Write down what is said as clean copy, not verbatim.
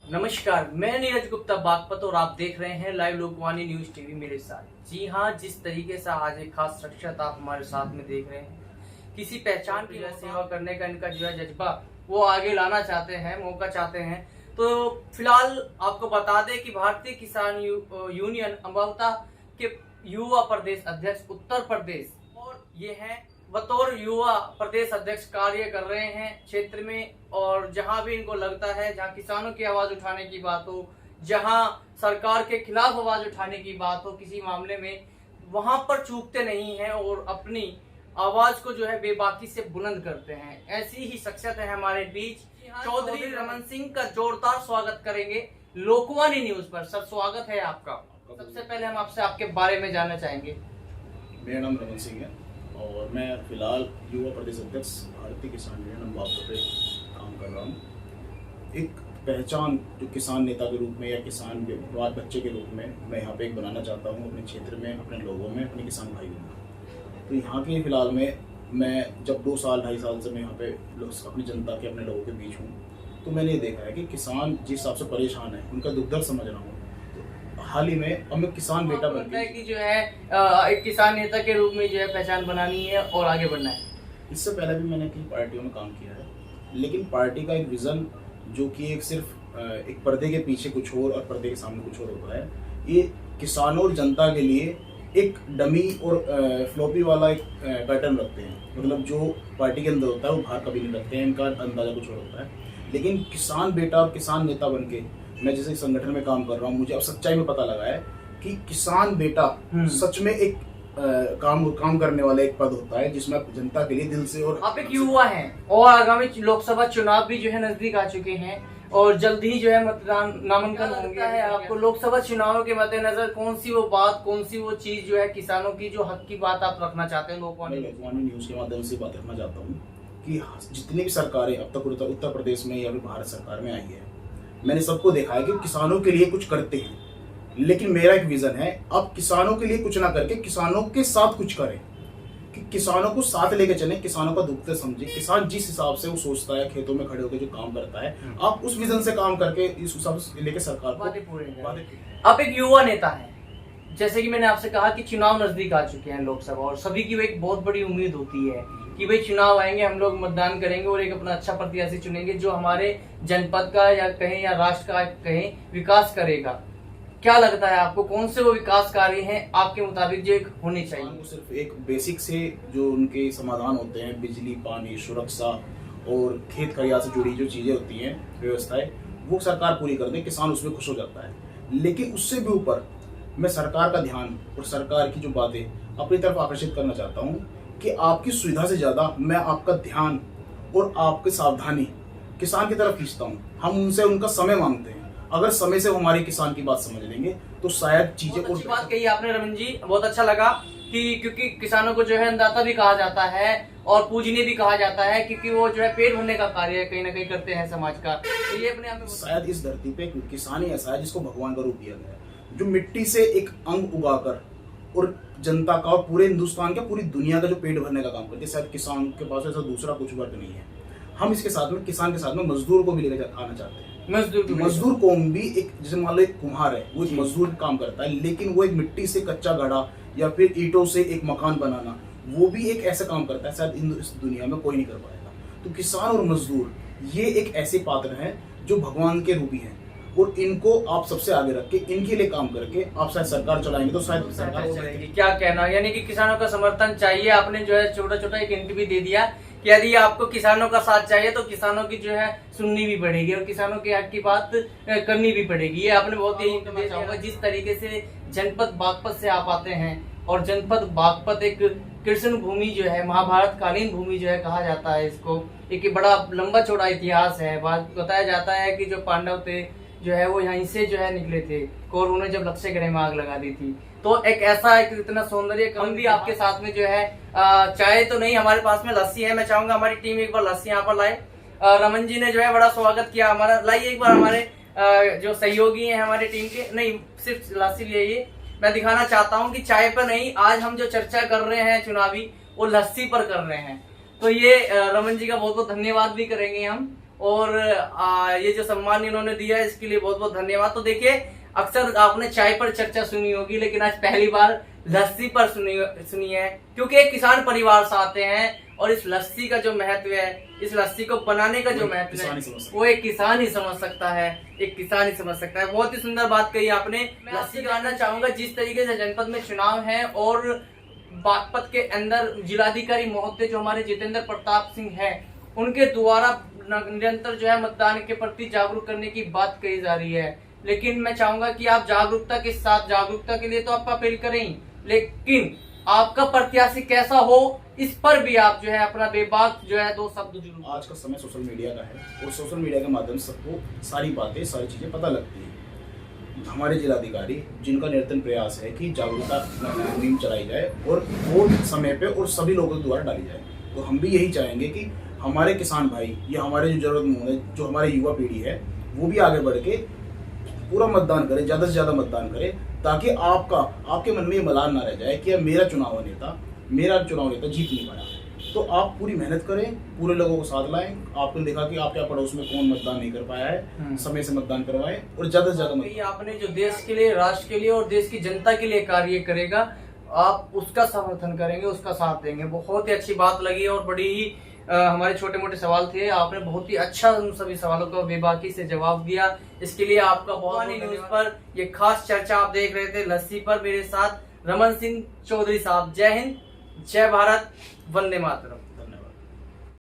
नमस्कार, मैं नीरज गुप्ता बागपत और आप देख रहे हैं लाइव लोकवाणी न्यूज टीवी मेरे साथ। जी हाँ, जिस तरीके से आज एक खास शख्सियत आप हमारे साथ में देख रहे हैं, किसी पहचान की सेवा करने का इनका जो है जज्बा वो आगे लाना चाहते हैं, मौका चाहते हैं। तो फिलहाल आपको बता दें कि भारतीय किसान यूनियन अम्बावता के युवा प्रदेश अध्यक्ष उत्तर प्रदेश, और ये है बतौर युवा प्रदेश अध्यक्ष कार्य कर रहे हैं क्षेत्र में। और जहां भी इनको लगता है, जहां किसानों की आवाज उठाने की बात हो, जहां सरकार के खिलाफ आवाज उठाने की बात हो किसी मामले में, वहां पर चूकते नहीं हैं और अपनी आवाज को जो है बेबाकी से बुलंद करते हैं। ऐसी ही शख्सियत है हमारे बीच। चौधरी रमन सिंह का जोरदार स्वागत करेंगे लोकवाणी न्यूज पर। सर, स्वागत है आपका। सबसे पहले हम आपसे आपके बारे में जानना चाहेंगे। मेरा नाम रमन सिंह है और मैं फिलहाल युवा प्रदेश अध्यक्ष भारतीय किसान यूनियन अम्बावता पे काम कर रहा हूँ। एक पहचान जो किसान नेता के रूप में या किसान के बाद बच्चे के रूप में मैं यहाँ पे एक बनाना चाहता हूँ अपने क्षेत्र में, अपने लोगों में, अपने किसान भाइयों में। तो यहाँ के फिलहाल में मैं जब 2 साल 2.5 साल से मैं यहाँ पे अपनी जनता के, अपने लोगों के बीच हूँ, तो मैंने ये देखा है कि किसान जिस हिसाब से परेशान है, उनका दुख दर्द समझ रहा हूँ। हाल ही में अब मैं किसान बेटा बन गया कि जो है एक किसान नेता के रूप में जो है पहचान बनानी है और आगे बढ़ना है। इससे पहले भी मैंने कई पार्टियों में काम किया है, लेकिन पार्टी का एक विजन जो कि एक सिर्फ एक पर्दे के पीछे कुछ और पर्दे के सामने कुछ और होता है, ये किसानों और जनता के लिए एक डमी और फ्लॉपी वाला एक पैटर्न रखते हैं। मतलब जो पार्टी के अंदर होता है वो बाहर कभी नहीं रखते हैं, इनका अंदाजा कुछ और होता है। लेकिन किसान बेटा और किसान नेता बन के मैं जैसे संगठन में काम कर रहा हूँ, मुझे अब सच्चाई में पता लगा है कि किसान बेटा सच में एक काम करने वाला एक पद होता है जिसमें आप जनता के लिए दिल से। और आप एक युवा हैं और आगामी लोकसभा चुनाव भी जो है नजदीक आ चुके हैं और जल्द ही जो है मतदान नामांकन होंगे है। आपको लोकसभा चुनावों के मद्देनजर कौन सी वो बात, कौन सी वो चीज जो है किसानों की जो हक की बात आप रखना चाहते हैं लोकवाणी न्यूज के माध्यम से बात रखना चाहता हूँ कि जितनी भी सरकारें अब तक उत्तर प्रदेश में या फिर भारत सरकार में आई है, मैंने सबको देखा है कि किसानों के लिए कुछ करते हैं। लेकिन मेरा एक विजन है, अब किसानों के लिए कुछ ना करके किसानों के साथ कुछ करें, कि किसानों को साथ लेके चले, किसानों का दुख समझे। किसान जिस हिसाब से वो सोचता है, खेतों में खड़े होकर जो काम करता है, आप उस विजन से काम करके इस हिसाब से लेके सरकार को। आप एक युवा नेता है, जैसे कि मैंने आपसे कहा कि चुनाव नजदीक आ चुके हैं लोकसभा, और सभी की वो एक बहुत बड़ी उम्मीद होती है कि भाई चुनाव आएंगे, हम लोग मतदान करेंगे और एक अपना अच्छा प्रत्याशी चुनेंगे जो हमारे जनपद का या कहें या राष्ट्र का कहें विकास करेगा। क्या लगता है आपको, कौन से वो विकास कार्य हैं आपके मुताबिक जो एक होने चाहिए? सिर्फ एक बेसिक से जो उनके समाधान होते हैं, बिजली, पानी, सुरक्षा और खेत खलियान से जुड़ी जो चीजें होती हैं, व्यवस्थाएं, वो सरकार पूरी कर दे, किसान उसमें खुश हो जाता है। लेकिन उससे भी ऊपर मैं सरकार का ध्यान और सरकार की जो बातें अपनी तरफ आकर्षित करना चाहता हूँ कि आपकी सुविधा से ज्यादा मैं आपका ध्यान और आपकी सावधानी किसान की तरफ खींचता हूँ। हम उनसे उनका समय मांगते हैं। अगर समय से वो हमारे किसान की बात समझ लेंगे तो शायद चीजें। और बात कही आपने रमन जी, बहुत अच्छा लगा कि क्योंकि किसानों को जो है अन्नदाता भी कहा जाता है और पूजनीय भी कहा जाता है, क्योंकि वो जो है पेट भरने का कार्य कहीं ना कहीं करते हैं समाज का। तो ये अपने आप में शायद इस धरती पे किसान ही ऐसा है जिसको भगवान का रूप दिया गया है, जो मिट्टी से एक अंग उगाकर और जनता का और पूरे हिंदुस्तान का, पूरी दुनिया का जो पेट भरने का काम करते हैं। शायद किसान के पास ऐसा दूसरा कुछ वर्ग नहीं है। हम इसके साथ में, किसान के साथ में मजदूर को भी लेकर आना चाहते हैं। मजदूर कौम भी एक, जैसे मान लो एक कुम्हार है, वो एक मजदूर काम करता है, लेकिन वो एक मिट्टी से कच्चा घड़ा या फिर ईंटों से एक मकान बनाना, वो भी एक ऐसा काम करता है शायद इस दुनिया में कोई नहीं कर पाएगा। तो किसान और मजदूर ये एक ऐसे पात्र हैं जो भगवान के रूपी हैं, और इनको आप सबसे आगे रख के इनके लिए काम करके आप शायद सरकार चलाएंगे तो शायद सरकार चलेगी। क्या कहना, यानी कि किसानों का समर्थन चाहिए। आपने जो है छोटा छोटा एक हिंट भी दे दिया कि यदि आपको किसानों का साथ चाहिए तो किसानों की जो है सुननी भी पड़ेगी और किसानों के हक की बात करनी भी पड़ेगी। ये आपने बहुत ही चाहूंगा, जिस तरीके से जनपद बागपत से आप आते हैं, और जनपद बागपत एक कृष्ण भूमि जो है, महाभारत कालीन भूमि जो है कहा जाता है इसको। एक बड़ा लंबा चौड़ा इतिहास है। बताया जाता है कि जो पांडव थे जो है वो यहीं से जो है निकले थे, कौरवों ने जब लक्ष्य ग्रह में आग लगा दी थी। तो एक ऐसा एक इतना सौंदर्य हम भी आपके साथ में जो है चाय तो नहीं, हमारे पास में लस्सी है। मैं चाहूंगा हमारी टीम एक बार लस्सी यहाँ पर लाए। रमन जी ने जो है बड़ा स्वागत किया हमारा। लाइए एक बार हमारे जो सहयोगी हैं हमारे टीम के, नहीं सिर्फ लस्सी लिए। मैं दिखाना चाहता हूँ कि चाय पर नहीं, आज हम जो चर्चा कर रहे हैं चुनावी, वो लस्सी पर कर रहे हैं। तो ये रमन जी का बहुत बहुत धन्यवाद भी करेंगे हम। और ये जो सम्मान इन्होंने दिया है इसके लिए बहुत बहुत धन्यवाद। तो देखिए, अक्सर आपने चाय पर चर्चा सुनी होगी, लेकिन आज पहली बार लस्सी पर सुनी है, क्योंकि एक किसान परिवार से आते हैं और इस लस्सी का जो महत्व है, इस लस्सी को बनाने का जो महत्व है, वो एक किसान ही समझ सकता है, एक किसान ही समझ सकता है। बहुत ही सुंदर बात कही आपने। मैं लस्सी जानना चाहूंगा, जिस तरीके से जनपद में चुनाव है और बागपत के अंदर जिलाधिकारी महोदय जो हमारे जितेंद्र प्रताप सिंह है, उनके द्वारा निरंतर जो है मतदान के प्रति जागरूक करने की बात कही जा रही है, लेकिन मैं चाहूंगा कि आप जागरूकता के साथ, जागरूकता के लिए तो आप अपील करें, लेकिन आपका प्रत्याशी कैसा हो इस पर भी आप जो है अपना बेबाक जो है 2 शब्द जरूर। आज का समय सोशल मीडिया का है और सोशल मीडिया के माध्यम से सबको सारी बातें, सारी चीजें पता लगती है। हमारे जिलाधिकारी जिनका निरंतर प्रयास है कि जागरूकता मुहिम चलाई जाए और वोट समय पे और सभी लोगों के द्वारा डाली जाए, तो हम भी यही चाहेंगे कि हमारे किसान भाई या हमारे जो जरूरतमंद है, जो हमारी युवा पीढ़ी है, वो भी आगे बढ़ के पूरा मतदान करे, ज्यादा से ज्यादा मतदान करे, ताकि आपके मन में ये मलाल ना रह जाए कि मेरा चुनाव नेता जीत नहीं पाया। तो आप पूरी मेहनत करें, पूरे लोगों को साथ लाएं। आपने देखा कि आपके पड़ोस में कौन मतदान नहीं कर पाया है, समय से मतदान करवाएं और ज्यादा से ज्यादा आपने जो देश के लिए, राष्ट्र के लिए और देश की जनता के लिए कार्य करेगा, आप उसका समर्थन करेंगे, उसका साथ देंगे। बहुत ही अच्छी बात लगी और बड़ी ही हमारे छोटे मोटे सवाल थे, आपने बहुत ही अच्छा उन सभी सवालों का बेबाकी से जवाब दिया, इसके लिए आपका बहुत न्यूज पर ये खास चर्चा आप देख रहे थे लस्सी पर। मेरे साथ रमन सिंह चौधरी साहब। जय हिंद, जय भारत, वंदे मातरम।